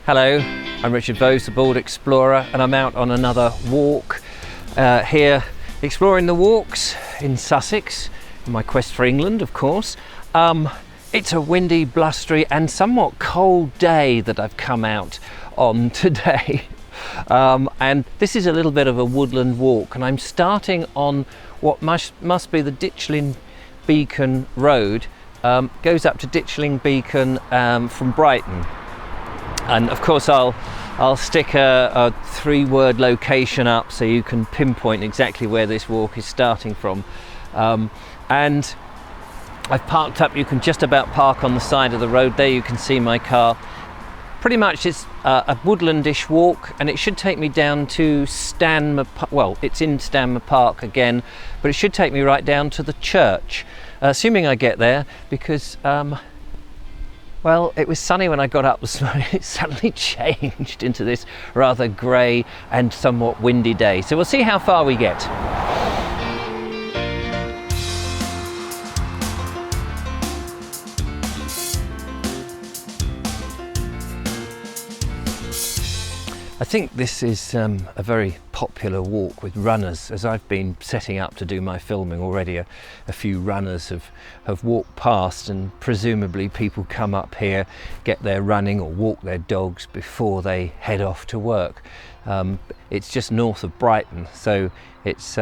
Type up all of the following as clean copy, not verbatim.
Hello, I'm Richard Vobes, the Bald Explorer, and I'm out on another walk here, exploring the walks in Sussex, in my quest for England, of course. It's a windy, blustery and somewhat cold day that I've come out on today. And this is a little bit of a woodland walk, and I'm starting on what must be the Ditchling Beacon Road. Goes up to Ditchling Beacon from Brighton. And of course I'll stick a 3-word location up so you can pinpoint exactly where this walk is starting from. And I've parked up. You can just about park on the side of the road there. You can see my car. Pretty much it's a woodlandish walk, and it should take me down to Stanmer Park. Well, it's in Stanmer Park again, but it should take me right down to the church, assuming I get there, because well, it was sunny when I got up this morning. It suddenly changed into this rather grey and somewhat windy day. So we'll see how far we get. I think this is a very popular walk with runners. As I've been setting up to do my filming already, a few runners have walked past, and presumably people come up here, get their running or walk their dogs before they head off to work. It's just north of Brighton, so it's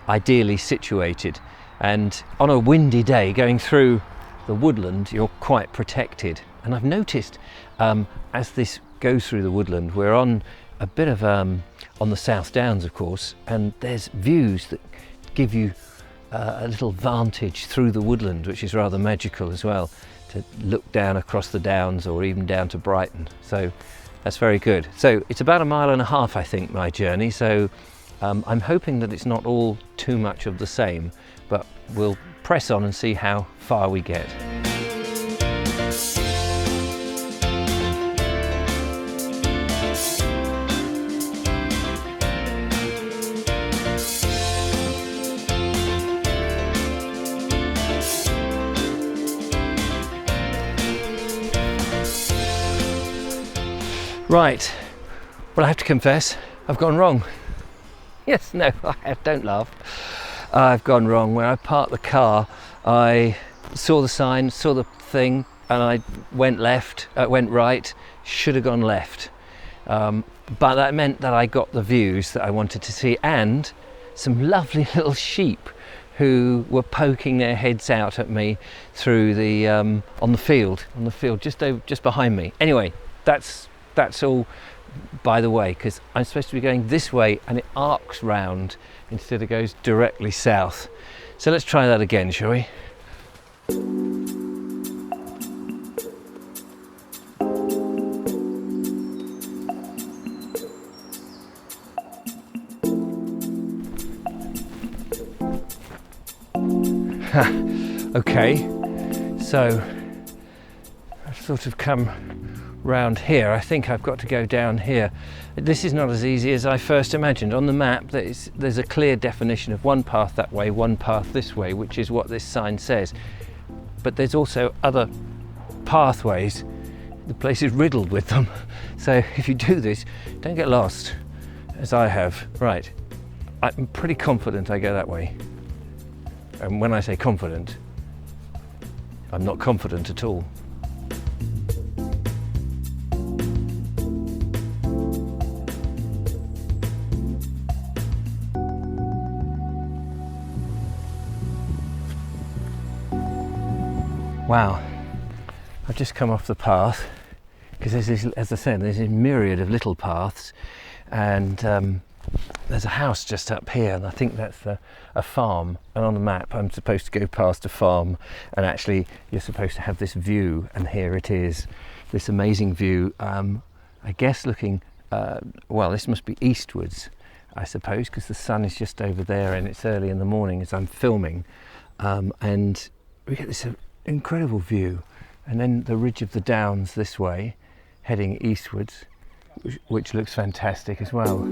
ideally situated. And on a windy day going through the woodland, you're quite protected. And I've noticed as this goes through the woodland, we're on a bit of on the South Downs, of course, and there's views that give you a little vantage through the woodland, which is rather magical as well, to look down across the downs or even down to Brighton. So that's very good. So it's about 1.5 miles, I think, my journey. So I'm hoping that it's not all too much of the same, but we'll press on and see how far we get. Right, well, I have to confess, I've gone wrong. Yes, no, don't laugh. I've gone wrong. When I parked the car, I saw the sign, saw the thing, and I went right, should have gone left. But that meant that I got the views that I wanted to see, and some lovely little sheep who were poking their heads out at me through the, on the field just behind me. Anyway, that's all by the way, because I'm supposed to be going this way and it arcs round instead of goes directly south. So let's try that again, shall we? Okay, so I've sort of come round here. I think I've got to go down here. This is not as easy as I first imagined. On the map there's a clear definition of one path that way, one path this way, which is what this sign says. But there's also other pathways. The place is riddled with them. So if you do this, don't get lost, as I have. Right, I'm pretty confident I go that way. And when I say confident, I'm not confident at all. Wow, I've just come off the path, because there's this, as I said, there's a myriad of little paths, and there's a house just up here, and I think that's a farm. And on the map I'm supposed to go past a farm, and actually you're supposed to have this view, and here it is, this amazing view. I guess looking, well, this must be eastwards, I suppose, because the sun is just over there and it's early in the morning as I'm filming, and we get this incredible view, and then the ridge of the Downs this way heading eastwards, which looks fantastic as well.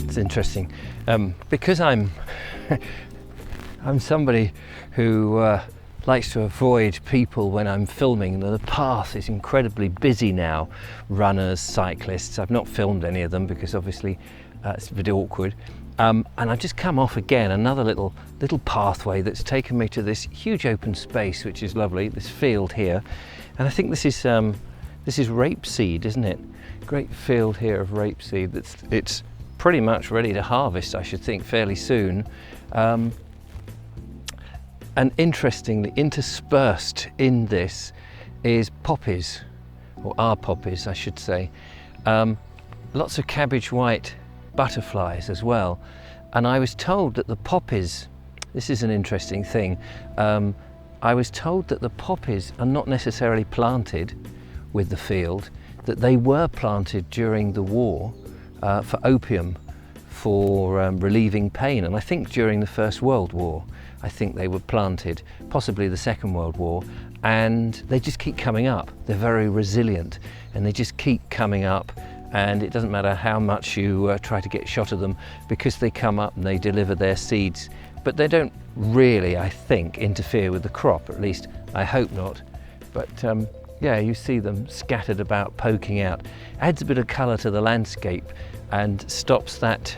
It's interesting because I'm I'm somebody who likes to avoid people when I'm filming. The path is incredibly busy now, runners, cyclists. I've not filmed any of them because obviously it's a bit awkward. And I've just come off again another little pathway that's taken me to this huge open space, which is lovely, this field here. And I think this is rapeseed, isn't it? Great field here of rapeseed. It's pretty much ready to harvest, I should think, fairly soon. And interestingly, interspersed in this is poppies, or are poppies, I should say. Lots of cabbage white butterflies as well. And I was told that the poppies, this is an interesting thing, I was told that the poppies are not necessarily planted with the field, that they were planted during the war for opium, for relieving pain. And I think during the First World War, I think they were planted, possibly the Second World War, and they just keep coming up. They're very resilient and they just keep coming up, and it doesn't matter how much you try to get shot of them, because they come up and they deliver their seeds. But they don't really, I think, interfere with the crop, at least I hope not. But yeah, you see them scattered about, poking out. Adds a bit of colour to the landscape and stops that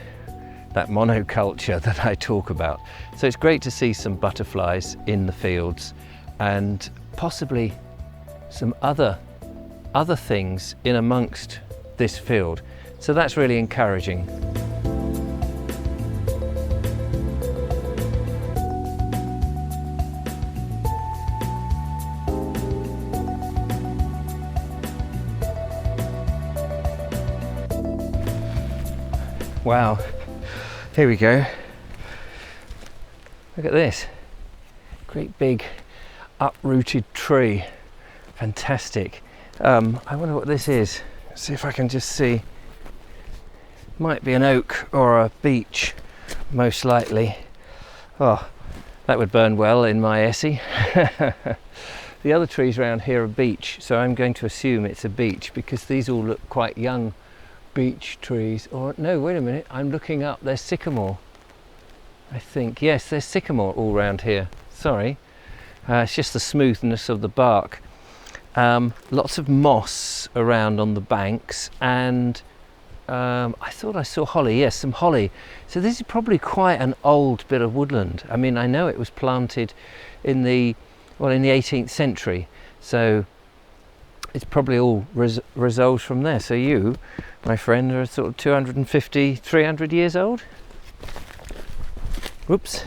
monoculture that I talk about. So it's great to see some butterflies in the fields, and possibly some other things in amongst this field. So that's really encouraging. Wow, here we go. Look at this. Great big uprooted tree. Fantastic. I wonder what this is. See if I can just see. Might be an oak or a beech, most likely. Oh, that would burn well in my Essie. The other trees around here are beech, so I'm going to assume it's a beech because these all look quite young beech trees. Or no, wait a minute, I'm looking up. There's sycamore, I think. Yes, there's sycamore all around here. Sorry, it's just the smoothness of the bark. Lots of moss around on the banks, and I thought I saw holly. Yes, some holly. So this is probably quite an old bit of woodland. I mean, I know it was planted in the 18th century, so it's probably all resolved from there. So you, my friend, are sort of 250, 300 years old. Whoops,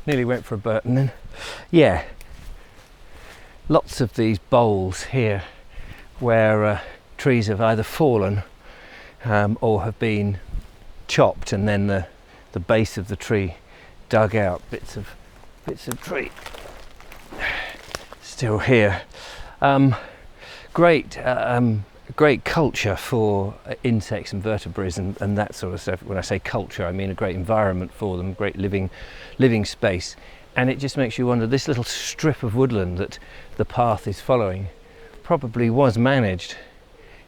nearly went for a Burton then. Yeah, lots of these bowls here where trees have either fallen or have been chopped, and then the base of the tree dug out. Bits of tree still here. Great culture for insects and vertebrates and that sort of stuff. When I say culture, I mean a great environment for them, great living space. And it just makes you wonder, this little strip of woodland that the path is following probably was managed.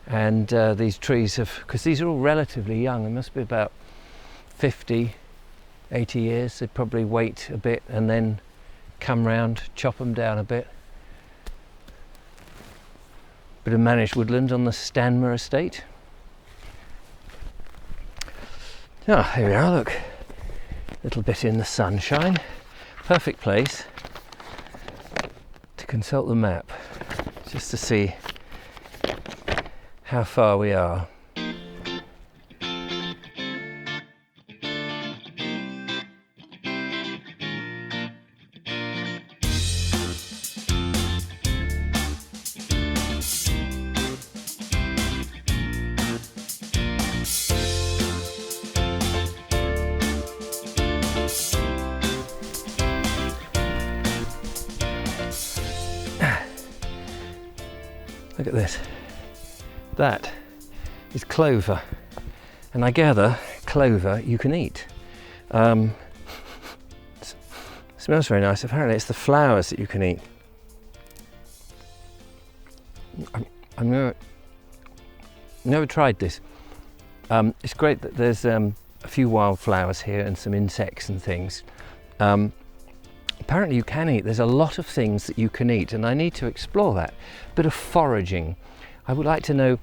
And these trees have, because these are all relatively young, they must be about 50, 80 years. They'd probably wait a bit and then come round, chop them down a bit. Bit of managed woodland on the Stanmer estate. Ah, here we are, look. A little bit in the sunshine. Perfect place to consult the map, just to see how far we are. Look at this. That is clover, and I gather clover you can eat. Smells very nice. Apparently it's the flowers that you can eat. I've never tried this. It's great that there's a few wildflowers here and some insects and things. Apparently you can eat, there's a lot of things that you can eat, and I need to explore that. A bit of foraging. I would like to know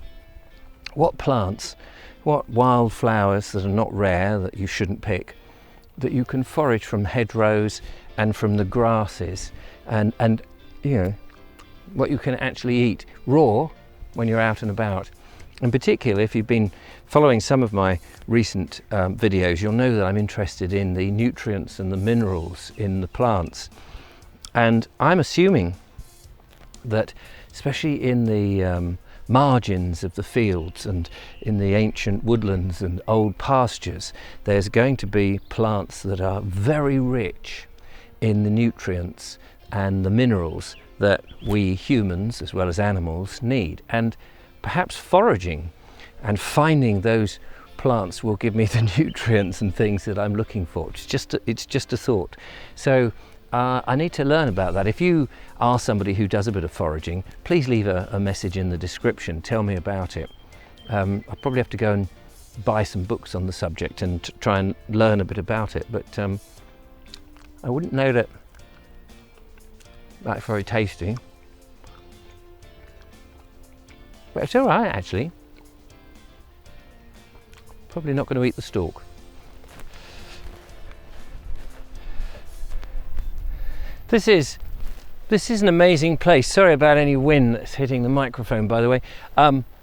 what plants, what wildflowers that are not rare, that you shouldn't pick, that you can forage from hedgerows and from the grasses, and you know, what you can actually eat raw when you're out and about. In particular, if you've been following some of my recent videos, you'll know that I'm interested in the nutrients and the minerals in the plants. And I'm assuming that, especially in the margins of the fields and in the ancient woodlands and old pastures, there's going to be plants that are very rich in the nutrients and the minerals that we humans, as well as animals, need. And perhaps foraging and finding those plants will give me the nutrients and things that I'm looking for. It's just a thought. So I need to learn about that. If you are somebody who does a bit of foraging, please leave a message in the description. Tell me about it. I'll probably have to go and buy some books on the subject and try and learn a bit about it. But I wouldn't know that that's very tasty. But it's all right, actually. Probably not going to eat the stalk. This is an amazing place. Sorry about any wind that's hitting the microphone, by the way.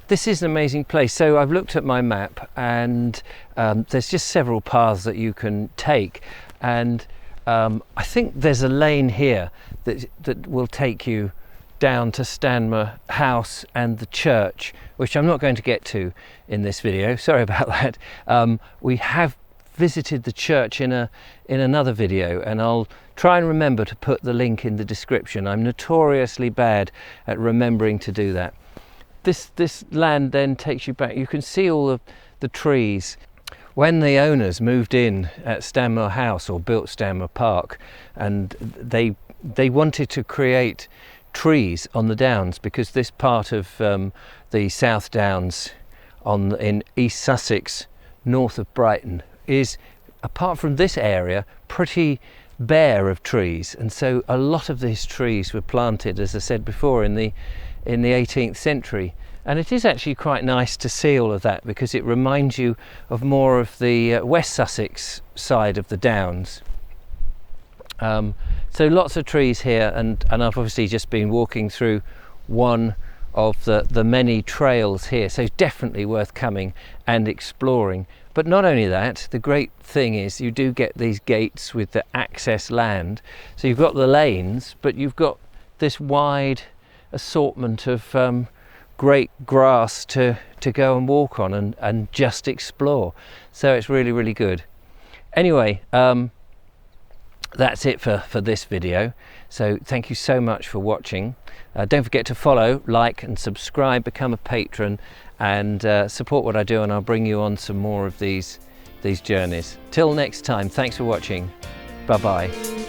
This is an amazing place. So I've looked at my map, and there's just several paths that you can take, and I think there's a lane here that will take you down to Stanmer House and the church, which I'm not going to get to in this video. Sorry about that. We have visited the church in another video, and I'll try and remember to put the link in the description. I'm notoriously bad at remembering to do that. This land then takes you back. You can see all of the trees. When the owners moved in at Stanmer House, or built Stanmer Park, and they wanted to create trees on the downs, because this part of the South Downs in East Sussex, north of Brighton, is, apart from this area, pretty bare of trees, and so a lot of these trees were planted, as I said before, in the 18th century. And it is actually quite nice to see all of that, because it reminds you of more of the West Sussex side of the Downs. So lots of trees here, and I've obviously just been walking through one of the many trails here, so definitely worth coming and exploring. But not only that, the great thing is you do get these gates with the access land. So you've got the lanes, but you've got this wide assortment of great grass to go and walk on and just explore. So it's really, really good. Anyway, that's it for this video. So thank you so much for watching. Don't forget to follow, like and subscribe, become a patron, and support what I do, and I'll bring you on some more of these journeys. Till next time, thanks for watching. Bye bye.